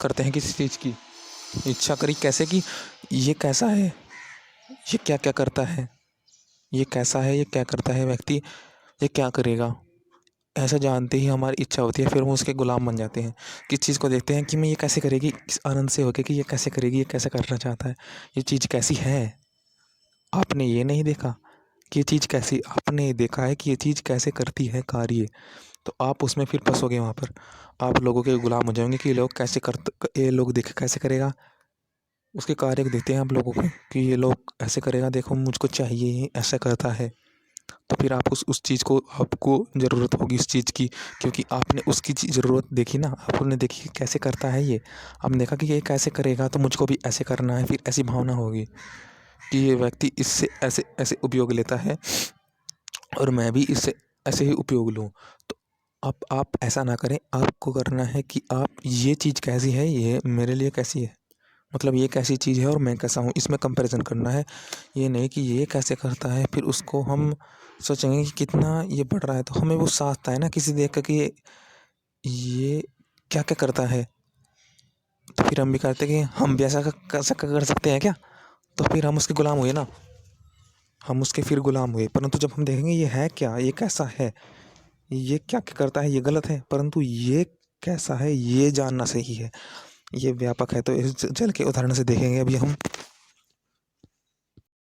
करते हैं किसी चीज़ की इच्छा करी, कैसे कि ये कैसा है, ये क्या क्या करता है, ये कैसा है, ये क्या करता है व्यक्ति, ये क्या करेगा, ऐसा जानते ही हमारी इच्छा होती है, फिर हम उसके गुलाम बन जाते हैं। किस चीज़ को देखते हैं कि मैं ये कैसे करेगी, किस आनंद से होके कि ये कैसे करेगी, ये कैसे करना चाहता है, ये चीज़ कैसी है। आपने ये नहीं देखा कि ये चीज़ कैसी, आपने देखा है कि ये चीज़ कैसे करती है कार्य, तो आप उसमें फिर फंसोगे वहाँ पर। आप लोगों के गुलाम हो जाएंगे कि ये लोग कैसे ये लोग देख कैसे करेगा, उसके कार्य को देखते हैं आप लोगों को कि ये लोग ऐसे करेगा, देखो मुझको चाहिए ये ऐसा करता है। तो फिर आप उस चीज़ को, आपको ज़रूरत होगी उस चीज़ की, क्योंकि आपने उसकी ज़रूरत देखी ना, आपने देखी कि कैसे करता है ये, आपने देखा कि ये कैसे करेगा तो मुझको भी ऐसे करना है, फिर ऐसी भावना होगी कि ये व्यक्ति इससे ऐसे ऐसे उपयोग लेता है और मैं भी इससे ऐसे ही उपयोग लूँ। तो आप ऐसा ना करें, आपको करना है कि आप ये चीज़ कैसी है, ये मेरे लिए कैसी है, मतलब ये कैसी चीज़ है और मैं कैसा हूँ, इसमें कंपैरिजन करना है। ये नहीं कि ये कैसे करता है, फिर उसको हम सोचेंगे कि कितना ये बढ़ रहा है, तो हमें वो साथता है ना किसी देख कर कि ये क्या क्या करता है, तो फिर हम भी कहते हैं कि हम भी ऐसा कर सकते हैं क्या, तो फिर हम उसके गुलाम हुए ना, हम उसके फिर गुलाम हुए। परंतु जब हम देखेंगे ये है क्या, ये कैसा है, ये क्या क्या करता है, ये गलत है, परंतु ये कैसा है ये जानना सही है, ये व्यापक है। तो इस जल के उदाहरण से देखेंगे अभी हम।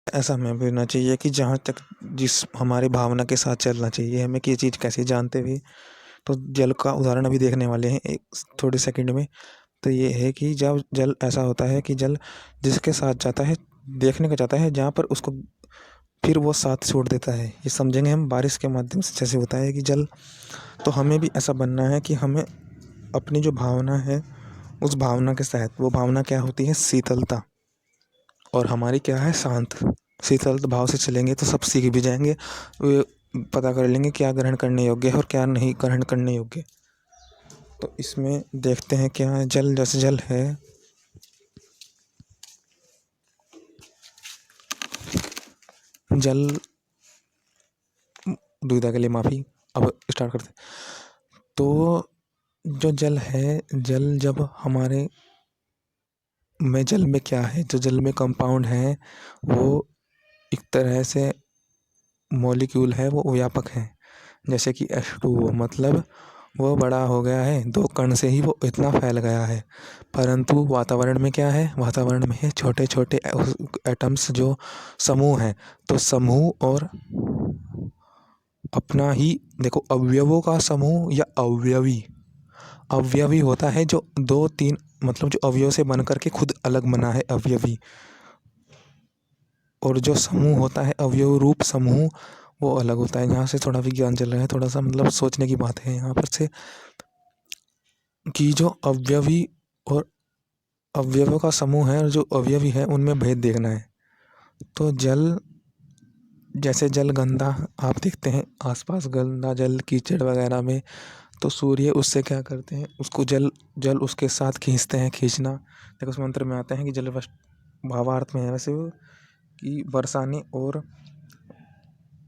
ऐसा हमें भेजना चाहिए कि जहाँ तक जिस हमारे भावना के साथ चलना चाहिए हमें कि ये चीज़ कैसे जानते हुए। तो जल का उदाहरण अभी देखने वाले हैं एक थोड़े सेकंड में। तो ये है कि जब जल ऐसा होता है कि जल जिसके साथ जाता है, देखने को जाता है जहाँ पर उसको फिर वो साथ छोड़ देता है। ये समझेंगे हम बारिश के माध्यम से, जैसे होता है कि जल, तो हमें भी ऐसा बनना है कि हमें अपनी जो भावना है उस भावना के साथ, वो भावना क्या होती है, शीतलता, और हमारी क्या है, शांत। शीतल भाव से चलेंगे तो सब सीख भी जाएंगे, वे पता कर लेंगे क्या ग्रहण करने योग्य है और क्या नहीं ग्रहण करने योग्य। तो इसमें देखते हैं क्या है, जल जैसे जल है, जल, दुविधा के लिए माफ़ी। अब स्टार्ट करते हैं। तो जो जल है, जल जब हमारे में, जल में क्या है, जो जल में कंपाउंड है वो एक तरह से मॉलिक्यूल है, वो व्यापक है। जैसे कि H2O, मतलब वो बड़ा हो गया है, 2 कण से ही वो इतना फैल गया है। परंतु वातावरण में क्या है, वातावरण में है छोटे छोटे एटम्स जो समूह हैं। तो समूह और अपना ही देखो, अवयवों का समूह या अवयवी, अवयवी होता है जो 2-3, मतलब जो अवयव से बन करके खुद अलग बना है, अवयवी। और जो समूह होता है, अवयव रूप समूह, वो अलग होता है। यहाँ से थोड़ा विज्ञान चल रहा है, थोड़ा सा मतलब सोचने की बात है यहाँ पर से, कि जो अवयवी और अवयवों का समूह है और जो अवयवी है उनमें भेद देखना है। तो जल, जैसे जल गंदा, आप देखते हैं आसपास गंदा जल कीचड़ वगैरह में, तो सूर्य उससे क्या करते हैं, उसको जल जल उसके साथ खींचते हैं। खींचना देखो उस मंत्र में आता है कि जल भावार्थ में है वैसे वो, कि बरसाने और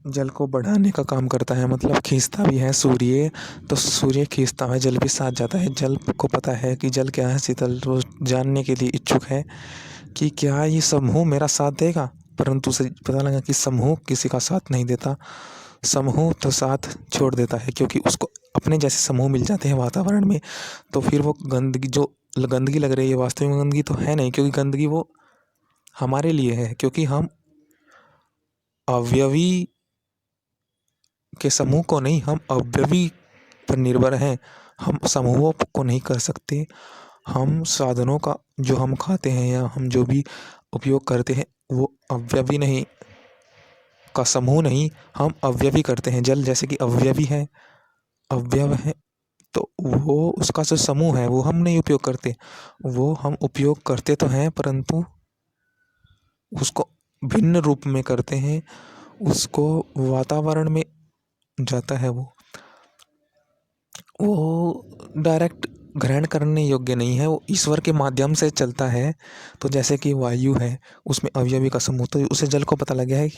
जल को बढ़ाने का काम करता है, मतलब खींचता भी है सूर्य। तो सूर्य खींचता है, जल भी साथ जाता है। जल को पता है कि जल क्या है, शीतल, वो जानने के लिए इच्छुक है कि क्या ये समूह मेरा साथ देगा। परंतु उसे पता लगा कि समूह किसी का साथ नहीं देता, समूह तो साथ छोड़ देता है, क्योंकि उसको अपने जैसे समूह मिल जाते हैं वातावरण में। तो फिर वो गंदगी, जो गंदगी लग रही है, वास्तविक में गंदगी तो है नहीं, क्योंकि गंदगी वो हमारे लिए है, क्योंकि हम अवयवी के समूह को नहीं, हम अवयवी पर निर्भर हैं। हम समूहों को नहीं कर सकते। हम साधनों का, जो हम खाते हैं या हम जो भी उपयोग करते हैं, वो अवयवी नहीं, का समूह नहीं, हम अवयवी करते हैं। जल जैसे कि अवयवी है, अवयव है, तो वो उसका जो समूह है वो हम नहीं उपयोग करते। वो हम उपयोग करते तो हैं, परंतु उसको भिन्न रूप में करते हैं, उसको वातावरण में जाता है, वो डायरेक्ट ग्रहण करने योग्य नहीं है, वो ईश्वर के माध्यम से चलता है। तो जैसे कि वायु है, उसमें अवयवी का समूह, तो उसे जल को पता लग गया है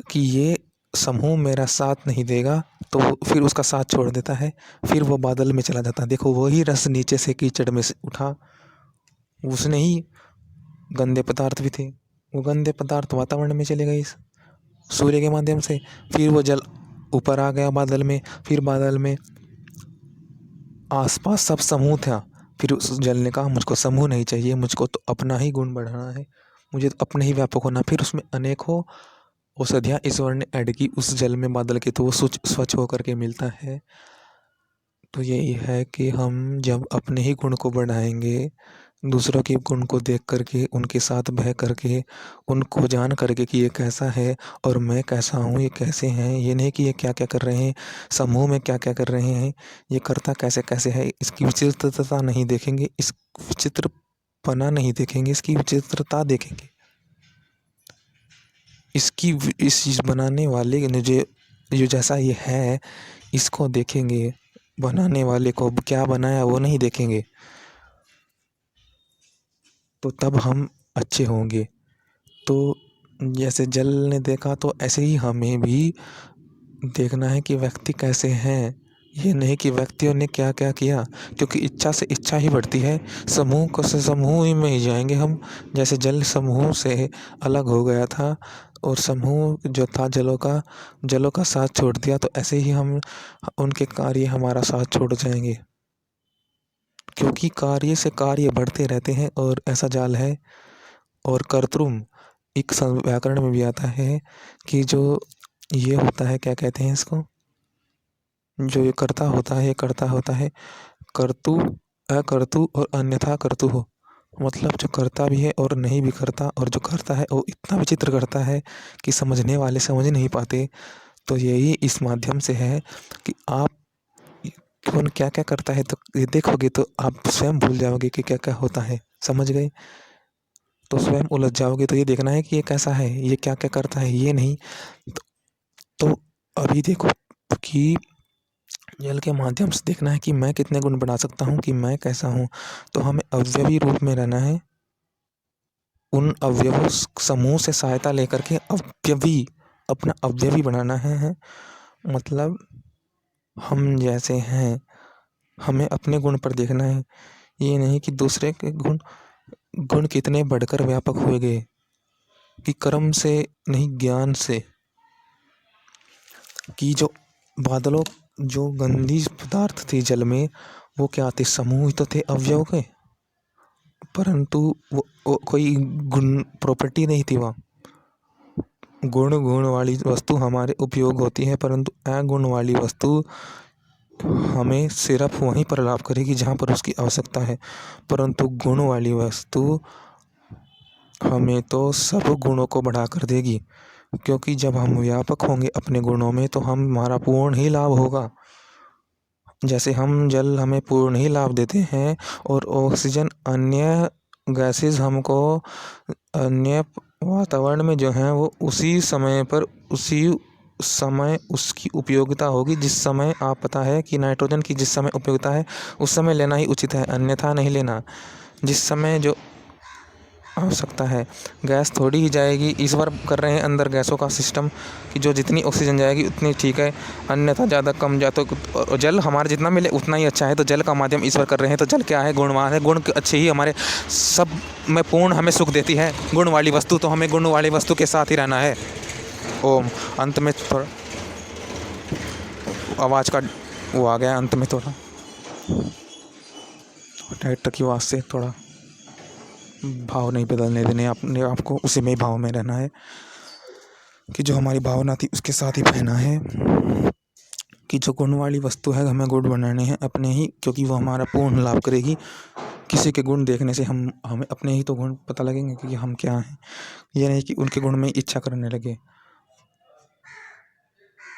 कि ये समूह मेरा साथ नहीं देगा, तो फिर उसका साथ छोड़ देता है, फिर वो बादल में चला जाता है। देखो वही रस नीचे से कीचड़ में से उठा उसने ही गंदे पदार्थ भी थे, वो गंदे पदार्थ वातावरण में चले गए सूर्य के माध्यम से। फिर वो जल ऊपर आ गया बादल में, फिर बादल में आसपास सब समूह था। फिर उस जल ने कहा मुझको समूह नहीं चाहिए, मुझको तो अपना ही गुण बढ़ाना है, मुझे तो अपने ही व्यापक होना। फिर उसमें अनेकों औषधियाँ ईश्वर ने ऐड की उस जल में बादल के, तो वो स्वच्छ होकर के मिलता है। तो यही है कि हम जब अपने ही गुण को बढ़ाएंगे, दूसरों के गुण को देख करके, उनके साथ बह करके, उनको जान करके कि ये कैसा है और मैं कैसा हूँ, ये कैसे हैं, ये नहीं कि ये क्या क्या कर रहे हैं, समूह में क्या क्या कर रहे हैं, ये करता कैसे कैसे है, इसकी विचित्रता नहीं देखेंगे, इस विचित्रपना नहीं देखेंगे, इसकी विचित्रता देखेंगे, इसकी इस चीज़ बनाने वाले ने जो जैसा ये है इसको देखेंगे, बनाने वाले को क्या बनाया वो नहीं देखेंगे, तो तब हम अच्छे होंगे। तो जैसे जल ने देखा तो ऐसे ही हमें भी देखना है कि व्यक्ति कैसे हैं, ये नहीं कि व्यक्तियों ने क्या क्या किया, क्योंकि इच्छा से इच्छा ही बढ़ती है। समूह को से समूह ही में ही जाएंगे हम। जैसे जल समूह से अलग हो गया था और समूह जो था जलों का साथ छोड़ दिया, तो ऐसे ही हम उनके कार्य हमारा साथ छोड़ जाएंगे, क्योंकि कार्य से कार्य बढ़ते रहते हैं और ऐसा जाल है। और कर्तृम एक व्याकरण में भी आता है कि जो ये होता है, क्या कहते हैं इसको, जो ये कर्ता होता है, ये कर्ता होता है कर्तु, अकर्तु और अन्यथा कर्तु हो। मतलब जो करता भी है और नहीं भी करता, और जो करता है वो इतना विचित्र करता है कि समझने वाले समझ नहीं पाते। तो यही इस माध्यम से है कि आप कौन क्या क्या करता है, तो ये देखोगे तो आप स्वयं भूल जाओगे कि क्या क्या होता है, समझ गए। तो स्वयं उलझ जाओगे, तो ये देखना है कि ये कैसा है, ये क्या क्या करता है, ये नहीं। तो अभी देखो कि जल के माध्यम से देखना है कि मैं कितने गुण बढ़ा सकता हूँ, कि मैं कैसा हूँ। तो हमें अवयवी रूप में रहना है, उन अवयवों समूह से सहायता लेकर के अवयवी अपना अवयवी बनाना है। मतलब हम जैसे हैं हमें अपने गुण पर देखना है, ये नहीं कि दूसरे के गुण गुण कितने बढ़कर व्यापक हुए गए, कि कर्म से नहीं ज्ञान से। कि जो बादलों जो गंदी पदार्थ थी जल में, वो क्या थे, समूह ही तो थे अवयव के, परंतु वो कोई गुण प्रॉपर्टी नहीं थी वहाँ। गुण वाली वस्तु हमारे उपयोग होती है, परंतु अगुण वाली वस्तु हमें सिर्फ वहीं पर लाभ करेगी जहाँ पर उसकी आवश्यकता है, परंतु गुण वाली वस्तु हमें तो सब गुणों को बढ़ा कर देगी। क्योंकि जब हम व्यापक होंगे अपने गुणों में, तो हमारा पूर्ण ही लाभ होगा। जैसे हम जल हमें पूर्ण ही लाभ देते हैं, और ऑक्सीजन अन्य गैसेस हमको अन्य वातावरण में जो है वो उसी समय पर उसी समय उसकी उपयोगिता होगी। जिस समय आप पता है कि नाइट्रोजन की जिस समय उपयोगिता है उस समय लेना ही उचित है, अन्यथा नहीं लेना। जिस समय जो आवश्यकता है, गैस थोड़ी ही जाएगी। इस बार कर रहे हैं अंदर गैसों का सिस्टम कि जो जितनी ऑक्सीजन जाएगी उतनी ठीक है, अन्यथा ज़्यादा कम जा तो जल हमारे जितना मिले उतना ही अच्छा है। तो जल का माध्यम इस बार कर रहे हैं। तो जल क्या है, गुणवान है, गुण अच्छे ही हमारे सब में पूर्ण हमें सुख देती है गुण वाली वस्तु। तो हमें गुण वाली वस्तु के साथ ही रहना है। ओम। अंत में थोड़ा आवाज़ का वो आ गया, अंत में थोड़ा ट्रैक्टर की आवाज़ से थोड़ा भाव नहीं बदलने देने, अपने आपको उसी में ही भाव में रहना है कि जो हमारी भावना थी उसके साथ ही बहना है। कि जो गुण वाली वस्तु है हमें गुण बनाने हैं अपने ही, क्योंकि वो हमारा पूर्ण लाभ करेगी। किसी के गुण देखने से हमें अपने ही तो गुण पता लगेंगे कि हम क्या हैं। ये नहीं कि उनके गुण में इच्छा करने लगे,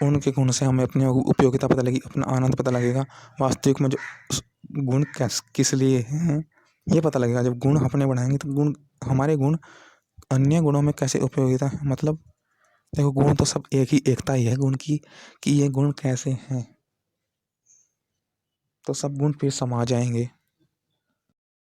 उनके गुण से हमें अपनी उपयोगिता पता लगेगी, अपना आनंद पता लगेगा। वास्तविक में जो गुण किस लिए हैं ये पता लगेगा। जब गुण अपने बढ़ाएंगे तो गुण हमारे गुण अन्य गुणों में कैसे उपयोगिता है। मतलब देखो गुण तो सब एक ही एकता ही है गुण की, कि ये गुण कैसे हैं, तो सब गुण फिर समा जाएंगे।